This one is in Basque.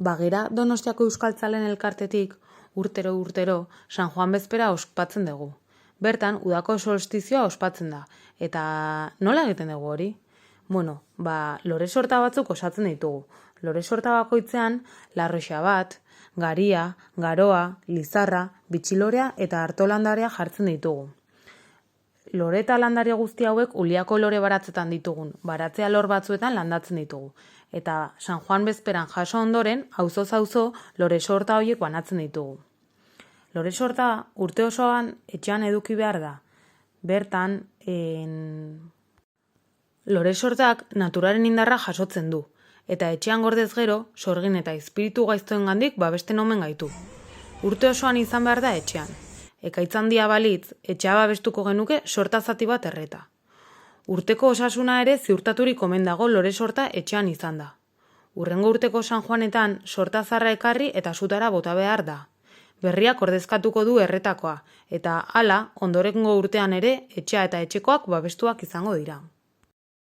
Bagera Donostiako Euskaltzaleen elkartetik urtero San Juan bezpera ospatzen dugu. Bertan, udako solstizioa ospatzen da. Eta nola egiten dugu hori? Bueno, lore sorta batzuk osatzen ditugu. Lore sorta bakoitzean, larroxa bat, garia, garoa, lizarra, bitxilorea eta artolandaria jartzen ditugu. Lore eta landaria guzti hauek uliako lore baratzetan ditugun, baratzea lor batzuetan landatzen ditugu. Eta San Juan bezperan jaso ondoren, auzoz auzo lore sorta horiek banatzen ditugu. Lore sorta urte osoan etxean eduki behar da. Bertan, lore sortak naturaren indarra jasotzen du. Eta etxean gordez gero, sorgin eta espiritu gaiztoengandik babesten omen gaitu. Urte osoan izan behar da etxean. Ekaitz handia balitz, etxea babestuko genuke sorta zati bat erreta. Urteko osasuna ere ziurtaturik omen dago lore sorta etxean izan da. Hurrengo urteko San Juanetan sorta zarra ekarri eta sutara bota behar da. Berriak ordezkatuko du erretakoa, eta hala ondorengo urtean ere etxea eta etxekoak babestuak izango dira.